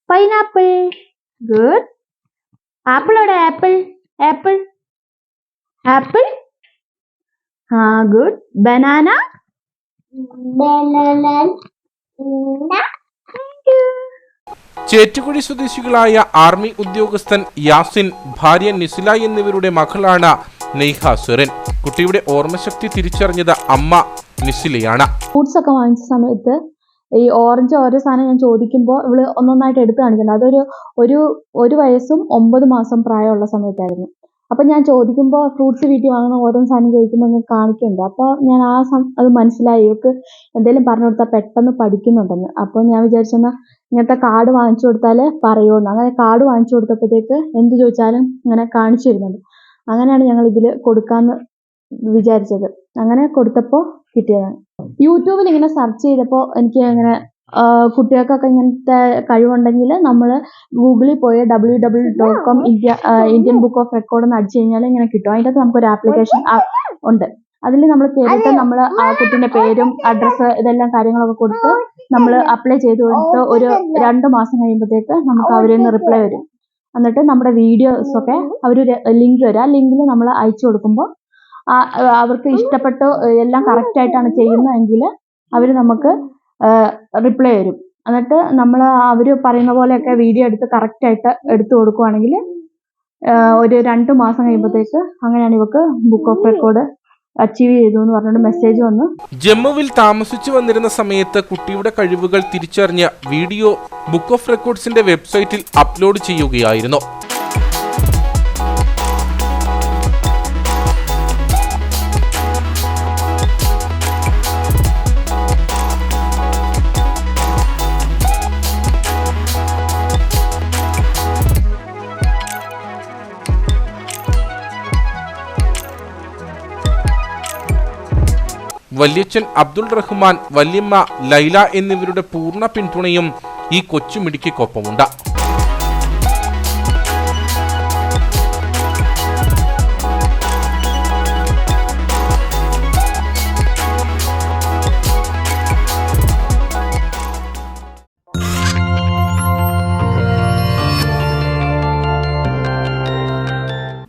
Pineapple. Good. Apple oda, apple. Apple. Apple. Good. Banana. Banana. Thank you. Chettukuzhi സ്വദേശികളായ army ഉദ്യോഗസ്ഥൻ യാസിൻ, ഭാര്യ നിസില എന്നിവരുടെ മകളാണ് Neyha serine. കുട്ടിയുടെ ഓർമ്മശക്തി തിരിച്ചറിഞ്ഞത് അമ്മ നിസിലയാണ്. Fruits ഒക്കെ വാങ്ങിച്ച സമയത്ത് ഈ ഓറഞ്ച് ഓരോ സാധനം ഞാൻ ചോദിക്കുമ്പോൾ ഇവള് ഒന്നൊന്നായിട്ട് എടുത്ത് കാണിക്കുന്നത്. അതൊരു ഒരു വയസ്സും 9 മാസം പ്രായമുള്ള സമയത്തായിരുന്നു. അപ്പൊ ഞാൻ ചോദിക്കുമ്പോൾ ഫ്രൂട്ട്സ് വീട്ടിൽ വാങ്ങുന്ന ഓരോ സാധനം ചോദിക്കുമ്പോൾ ഞാൻ കാണിക്കുന്നുണ്ട്. അപ്പോൾ ഞാൻ അത് മനസ്സിലായി, ഇവർക്ക് എന്തെങ്കിലും പറഞ്ഞു കൊടുത്താൽ പെട്ടെന്ന് പഠിക്കുന്നുണ്ടെന്ന്. അപ്പോൾ ഞാൻ വിചാരിച്ചെന്നാൽ ഇങ്ങനത്തെ കാർഡ് വാങ്ങിച്ചു കൊടുത്താൽ പറയുമെന്ന്. അങ്ങനെ കാർഡ് വാങ്ങിച്ചു കൊടുത്തപ്പോഴത്തേക്ക് എന്ത് ചോദിച്ചാലും ഇങ്ങനെ കാണിച്ചു തരുന്നുണ്ട്. അങ്ങനെയാണ് ഞങ്ങൾ ഇതിൽ കൊടുക്കാമെന്ന് വിചാരിച്ചത്. അങ്ങനെ കൊടുത്തപ്പോൾ കിട്ടിയതാണ്. യൂട്യൂബിൽ ഇങ്ങനെ സെർച്ച് ചെയ്തപ്പോൾ എനിക്ക് അങ്ങനെ കുട്ടികൾക്കൊക്കെ ഇങ്ങനത്തെ കഴിവുണ്ടെങ്കിൽ നമ്മൾ ഗൂഗിളിൽ പോയി www.com Indian book of record എന്ന് അടിച്ചു കഴിഞ്ഞാൽ ഇങ്ങനെ കിട്ടും. അതിൻ്റെ അകത്ത് നമുക്കൊരു ആപ്ലിക്കേഷൻ ഉണ്ട്. അതിൽ നമ്മൾ കയറിയിട്ട് നമ്മൾ ആ കുട്ടീൻ്റെ പേരും അഡ്രസ്സ് ഇതെല്ലാം കാര്യങ്ങളൊക്കെ കൊടുത്ത് നമ്മൾ അപ്ലൈ ചെയ്ത് കൊടുത്ത് ഒരു 2 മാസം കഴിയുമ്പോഴത്തേക്ക് നമുക്ക് അവരിൽ നിന്ന് റിപ്ലൈ വരും. എന്നിട്ട് നമ്മുടെ വീഡിയോസൊക്കെ അവർ ലിങ്ക് വരും. ആ ലിങ്കിൽ നമ്മൾ അയച്ചു കൊടുക്കുമ്പോൾ അവർക്ക് ഇഷ്ടപ്പെട്ട് എല്ലാം കറക്റ്റായിട്ടാണ് ചെയ്യുന്നതെങ്കിൽ അവർ നമുക്ക് റിപ്ലൈ വരും. എന്നിട്ട് നമ്മൾ അവർ പറയുന്ന പോലെയൊക്കെ വീഡിയോ എടുത്ത് കറക്റ്റായിട്ട് എടുത്തു കൊടുക്കുവാണെങ്കിൽ ഒരു 2 മാസം കഴിയുമ്പോഴത്തേക്ക് അങ്ങനെയാണ് ഇവർക്ക് ബുക്ക് ഓഫ് റെക്കോർഡ് അച്ചീവ് ചെയ്തു എന്ന് പറഞ്ഞിട്ട് മെസ്സേജ് വന്നു. ജമ്മുവിൽ താമസിച്ചു വന്നിരുന്ന സമയത്ത് കുട്ടിയുടെ കഴിവുകൾ തിരിച്ചറിഞ്ഞ വീഡിയോ ബുക്ക് ഓഫ് റെക്കോർഡ്സിന്റെ വെബ്സൈറ്റിൽ അപ്ലോഡ് ചെയ്യുകയായിരുന്നു. വല്യച്ഛൻ അബ്ദുൾ റഹ്മാൻ, വല്യമ്മ ലൈല എന്നിവരുടെ പൂർണ്ണ പിന്തുണയും ഈ കൊച്ചുമിടുക്കിക്കൊപ്പമുണ്ട്.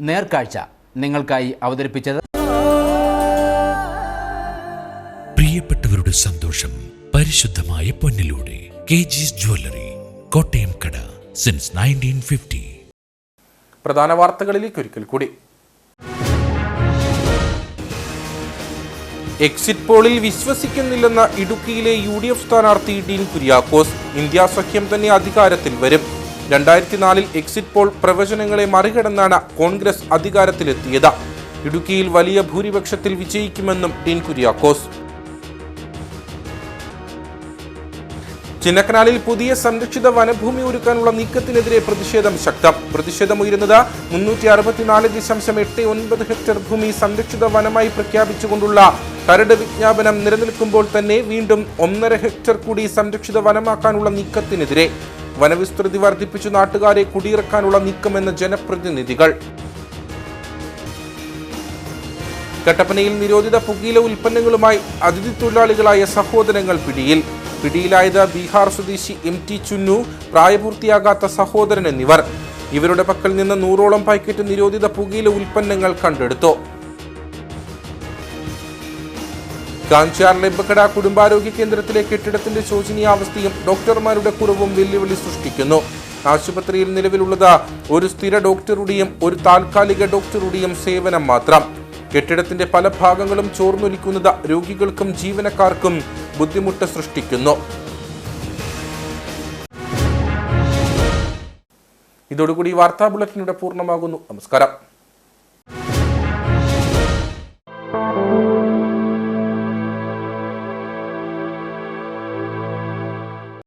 നേർക്കാഴ്ച നിങ്ങൾക്കായി അവതരിപ്പിച്ചത് പ്രിയപ്പെട്ടവരുടെ സന്തോഷം പരിശുദ്ധമായ പൊന്നിലൂടെ KG's ജ്വല്ലറി, കോട്ടയം കട, സിൻസ് 1950. പ്രധാന വാർത്തകളിലേക്ക് ഒരിക്കൽ കൂടി. എക്സിറ്റ് പോളിൽ വിശ്വസിക്കുന്നില്ലെന്ന ഇടുക്കിയിലെ UDF സ്ഥാനാർത്ഥി ഡീൻ കുര്യാക്കോസ്. ഇന്ത്യ സഖ്യം തന്നെ അധികാരത്തിൽ വരും. 2004 എക്സിറ്റ് പോൾ പ്രവചനങ്ങളെ മറികടന്നാണ് കോൺഗ്രസ് അധികാരത്തിലെത്തിയത്. ഇടുക്കിയിൽ വലിയ ഭൂരിപക്ഷത്തിൽ വിജയിക്കുമെന്നും ഡീൻ കുര്യാക്കോസ്. ചിന്നക്കനാലിൽ പുതിയ സംരക്ഷിത വനഭൂമി ഒരുക്കാനുള്ള നീക്കത്തിനെതിരെ പ്രതിഷേധം ശക്തം. പ്രതിഷേധമുയരുന്നത് 364.89 ഹെക്ടർ ഭൂമി സംരക്ഷിത വനമായി പ്രഖ്യാപിച്ചുകൊണ്ടുള്ള കരട് വിജ്ഞാപനം നിലനിൽക്കുമ്പോൾ തന്നെ വീണ്ടും 1.5 ഹെക്ടർ കൂടി സംരക്ഷിത വനമാക്കാനുള്ള നീക്കത്തിനെതിരെ. വനവിസ്തൃതി വർദ്ധിപ്പിച്ചു നാട്ടുകാരെ കുടിയിറക്കാനുള്ള നീക്കമെന്ന ജനപ്രതിനിധികൾ. കട്ടപ്പനയിൽ നിരോധിത പുകയില ഉൽപ്പന്നങ്ങളുമായി അതിഥി തൊഴിലാളികളായ സഹോദരങ്ങൾ പിടിയിലായത് ബീഹാർ സ്വദേശി MT ചുന്നു, പ്രായപൂർത്തിയാകാത്ത സഹോദരൻ എന്നിവർ. ഇവരുടെ പക്കൽ നിന്ന് 100ഓളം പാക്കറ്റ് നിരോധിത പുകയില ഉൽപ്പന്നങ്ങൾ കണ്ടെടുത്തു. കാഞ്ചാർ ലെബക്കട കുടുംബാരോഗ്യ കേന്ദ്രത്തിലെ കെട്ടിടത്തിന്റെ ശോചനീയാവസ്ഥയും ഡോക്ടർമാരുടെ കുറവും വെല്ലുവിളി സൃഷ്ടിക്കുന്നു. ആശുപത്രിയിൽ നിലവിലുള്ളത് ഒരു സ്ഥിര ഡോക്ടറുടെയും ഒരു താൽക്കാലിക ഡോക്ടറുടെയും സേവനം മാത്രം. കെട്ടിടത്തിന്റെ പല ഭാഗങ്ങളും ചോർന്നൊലിക്കുന്നത് രോഗികൾക്കും ജീവനക്കാർക്കും ബുദ്ധിമുട്ട് സൃഷ്ടിക്കുന്നു. ഇതോടുകൂടി വാർത്താ ബുള്ളറ്റിൻ പൂർണ്ണമാകുന്നു. നമസ്കാരം.